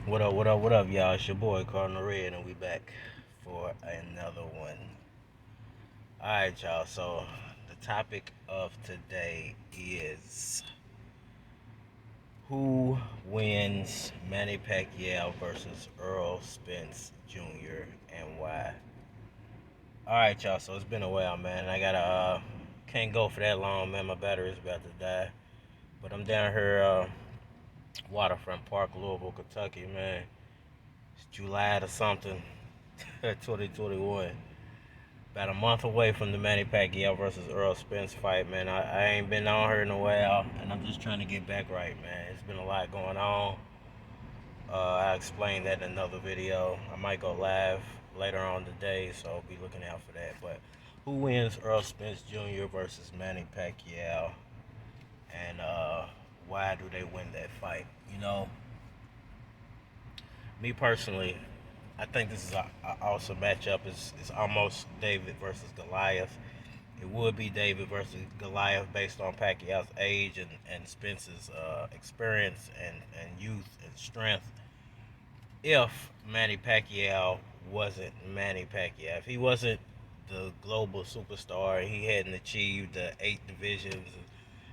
What up, what up, what up, y'all? It's your boy Cardinal Red, and we back for another one. Alright, y'all, so the topic of today is who wins Manny Pacquiao versus Errol Spence Jr. and why? Alright, y'all, so it's been a while, man. I gotta, can't go for that long, man. My battery's about to die. But I'm down here, Waterfront Park, Louisville, Kentucky, man. It's July or something, 2021. About a month away from the Manny Pacquiao versus Errol Spence fight, man. I ain't been on her in a while, and I'm just trying to get back right, man. It's been a lot going on. I explained that in another video. I might go live later on today, so I'll be looking out for that. But who wins Errol Spence Jr. versus Manny Pacquiao, and why do they win that fight? Me personally, I think this is a awesome matchup. It's almost David versus Goliath. It would be David versus Goliath based on Pacquiao's age and Spence's experience and youth and strength. If Manny Pacquiao wasn't Manny Pacquiao, if he wasn't the global superstar, he hadn't achieved the 8 divisions and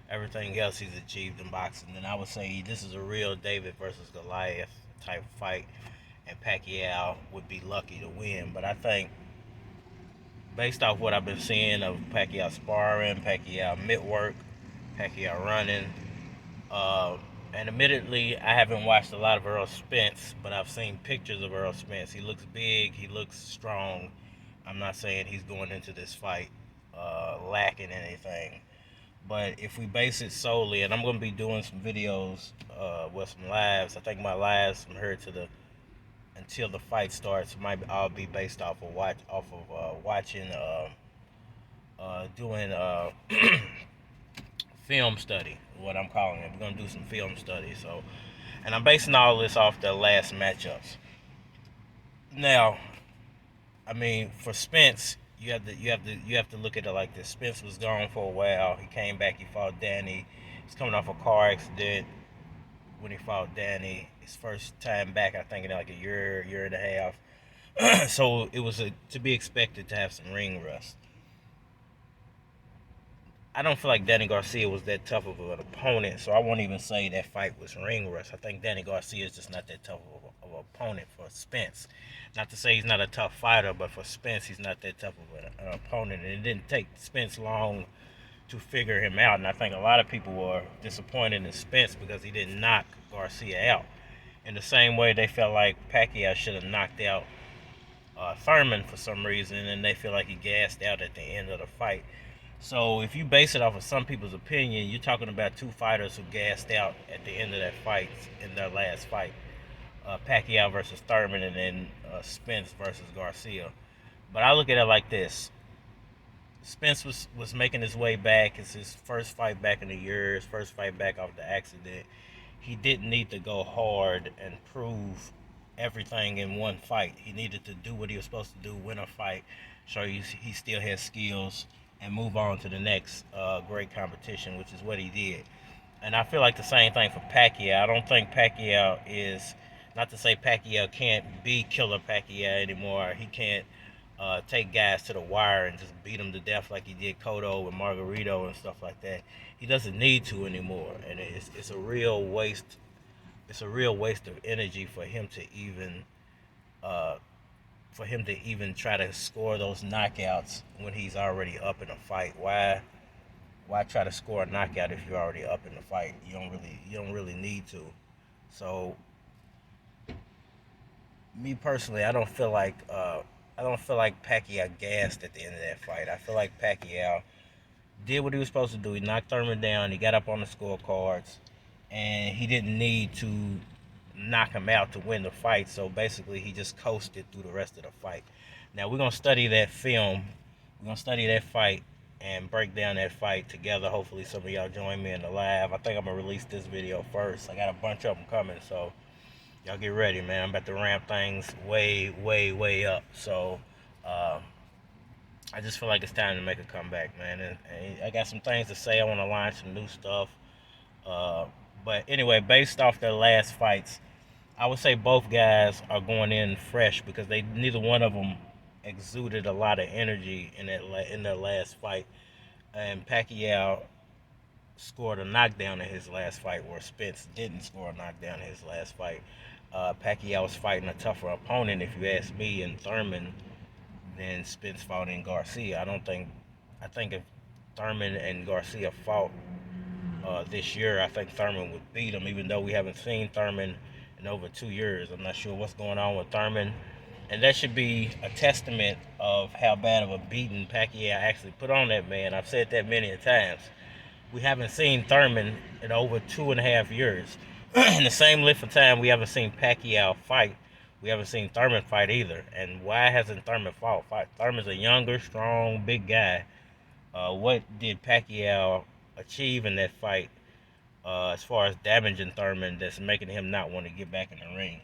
everything else he's achieved in boxing, then I would say this is a real David versus Goliath type fight, and Pacquiao would be lucky to win. But I think based off what I've been seeing of Pacquiao sparring, Pacquiao mitt work, Pacquiao running. Uh, and admittedly, I haven't watched a lot of Errol Spence, but I've seen pictures of Errol Spence. He looks big, he looks strong. I'm not saying he's going into this fight lacking anything. But if we base it solely, and I'm going to be doing some videos with some lives. I think my lives from here to the until the fight starts might all be based off of watching doing film study, what I'm calling it. We're gonna do some film study. So, and I'm basing all this off the last matchups. Now, I mean, for Spence, you have to look at it like this. Spence was gone for a while. He came back. He fought Danny. He's coming off a car accident when he fought Danny. His first time back, I think, in like a year and a half. So it was to be expected to have some ring rust. I don't feel like Danny Garcia was that tough of an opponent, so I won't even say that fight was ring rust. I think Danny Garcia is just not that tough of an opponent for Spence. Not to say he's not a tough fighter, but for Spence, he's not that tough of an opponent. And it didn't take Spence long to figure him out. And I think a lot of people were disappointed in Spence because he didn't knock Garcia out. In the same way, they felt like Pacquiao should have knocked out Thurman for some reason, and they feel like he gassed out at the end of the fight. So if you base it off of some people's opinion, you're talking about two fighters who gassed out at the end of that fight in their last fight. Pacquiao versus Thurman, and then Spence versus Garcia. But I look at it like this. Spence was making his way back. It's his first fight back in a year, his first fight back off the accident. He didn't need to go hard and prove everything in one fight. He needed to do what he was supposed to do, win a fight, show he still has skills, and move on to the next great competition, which is what he did. And I feel like the same thing for Pacquiao. I don't think Pacquiao is, not to say Pacquiao can't be Killer Pacquiao anymore. He can't take guys to the wire and just beat them to death like he did Cotto and Margarito and stuff like that. He doesn't need to anymore, and it's a real waste. It's a real waste of energy uh, for him to even try to score those knockouts when he's already up in a fight. Why try to score a knockout if you're already up in the fight? You don't really need to. So me personally, I don't feel like Pacquiao gassed at the end of that fight. I feel like Pacquiao did what he was supposed to do. He knocked Thurman down. He got up on the scorecards, and he didn't need to knock him out to win the fight. So basically, he just coasted through the rest of the fight. Now we're gonna study that film. We're gonna study that fight and break down that fight together. Hopefully, some of y'all join me in the live. I think I'm gonna release this video first. I got a bunch of them coming, so y'all get ready, man. I'm about to ramp things way, way, way up. So I just feel like it's time to make a comeback, man. And I got some things to say. I want to launch some new stuff. Uh, but anyway, based off their last fights, I would say both guys are going in fresh because they neither one of them exuded a lot of energy in their last fight. And Pacquiao scored a knockdown in his last fight, where Spence didn't score a knockdown in his last fight. Pacquiao was fighting a tougher opponent, if you ask me, in Thurman than Spence fought in Garcia. I don't think. I think if Thurman and Garcia fought this year, I think Thurman would beat him, even though we haven't seen Thurman in over 2 years. I'm not sure what's going on with Thurman. And that should be a testament of how bad of a beating Pacquiao actually put on that man. I've said that many times. We haven't seen Thurman in over 2.5 years. In the same length of time, we haven't seen Pacquiao fight. We haven't seen Thurman fight either. And why hasn't Thurman fought? Thurman's a younger, strong, big guy. What did Pacquiao achieve in that fight as far as damaging Thurman that's making him not want to get back in the ring?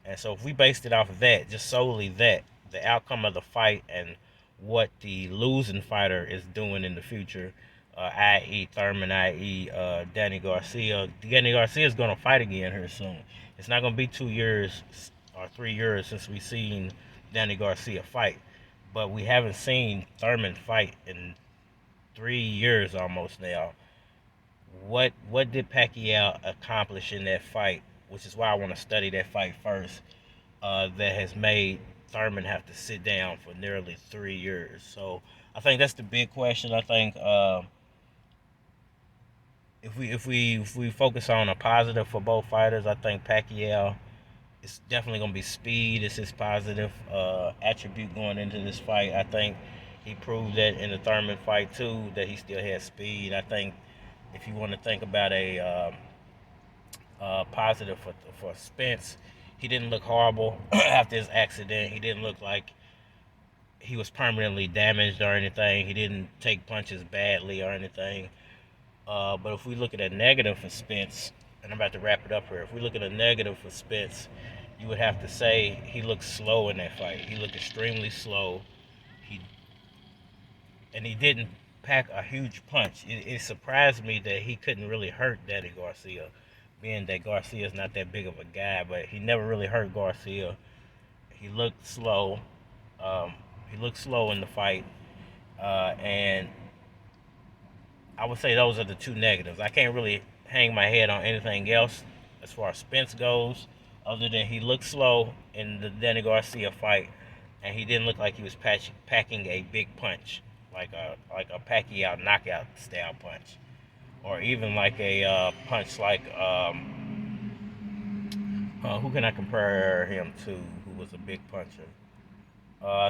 And so if we based it off of that, just solely that, the outcome of the fight and what the losing fighter is doing in the future, i.e. Thurman, i.e. Danny Garcia. Danny Garcia is going to fight again here soon. It's not going to be 2 years or 3 years since we've seen Danny Garcia fight. But we haven't seen Thurman fight in 3 years almost now. What did Pacquiao accomplish in that fight? Which is why I want to study that fight first. That has made Thurman have to sit down for nearly 3 years. So I think that's the big question. I think if we focus on a positive for both fighters, I think Pacquiao is definitely going to be speed. It's his positive attribute going into this fight. I think he proved that in the Thurman fight too, that he still has speed. I think if you want to think about a positive for Spence, he didn't look horrible after his accident. He didn't look like he was permanently damaged or anything. He didn't take punches badly or anything. But if we look at a negative for Spence, and I'm about to wrap it up here. If we look at a negative for Spence, you would have to say he looked slow in that fight. He looked extremely slow. He and he didn't pack a huge punch. It surprised me that he couldn't really hurt Danny Garcia, being that Garcia is not that big of a guy, but he never really hurt Garcia. He looked slow. Um, he looked slow in the fight, and I would say those are the two negatives. I can't really hang my head on anything else as far as Spence goes, other than he looked slow in the Danny Garcia fight, and he didn't look like he was packing a big punch, like a Pacquiao knockout style punch, or even like a punch like who can I compare him to? Who was a big puncher?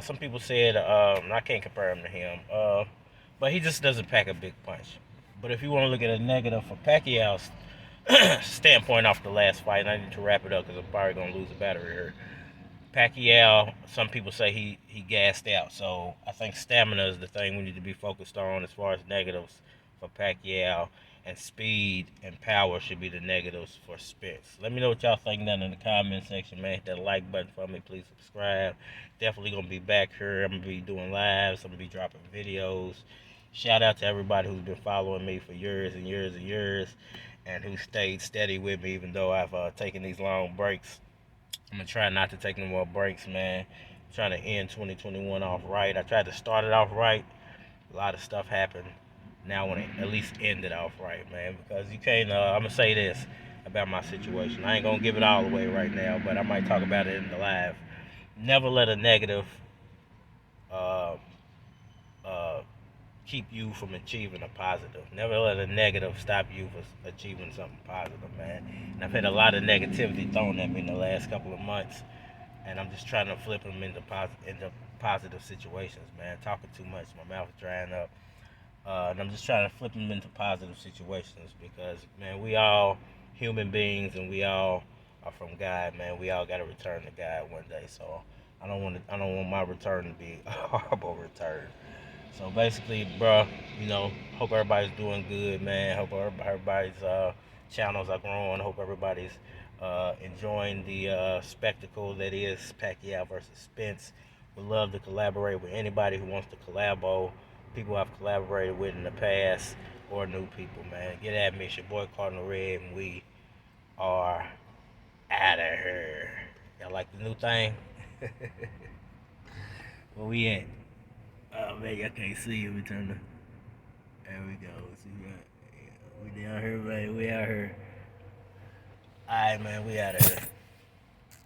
Some people said I can't compare him to him, but he just doesn't pack a big punch. But if you want to look at a negative for Pacquiao's standpoint off the last fight, and I need to wrap it up because I'm probably gonna lose a battery here. Pacquiao, some people say he gassed out. So I think stamina is the thing we need to be focused on as far as negatives for Pacquiao, and speed and power should be the negatives for Spence. Let me know what y'all think down in the comment section, man. Hit that like button for me. Please subscribe. Definitely gonna be back here. I'm gonna be doing lives. I'm gonna be dropping videos. Shout out to everybody who's been following me for years and years and years, and who stayed steady with me even though I've taken these long breaks. I'm gonna try not to take no more breaks, man. I'm trying to end 2021 off right. I tried to start it off right. A lot of stuff happened. Now I want to at least end it off right, man. Because you can't. I'm gonna say this about my situation. I ain't gonna give it all away right now, but I might talk about it in the live. Never let a negative uh, uh, keep you from achieving a positive. Never let a negative stop you from achieving something positive, man. And I've had a lot of negativity thrown at me in the last couple of months, and I'm just trying to flip them into positive situations, man. Talking too much, my mouth is drying up, and I'm just trying to flip them into positive situations because, man, we all human beings, and we all are from God, man. We all got to return to God one day, so I don't want my return to be a horrible return. So basically, bro, hope everybody's doing good, man. Hope everybody's channels are growing. Hope everybody's enjoying the spectacle that is Pacquiao versus Spence. Would love to collaborate with anybody who wants to collabo. People I've collaborated with in the past, or new people, man. Get at me. It's your boy Cardinal Red, and we are out of here. like the new thing. Where we at? Oh man, y'all can't see it. We turn the. There we go. See that? We down here, man. We out here. Alright, man. We out of here.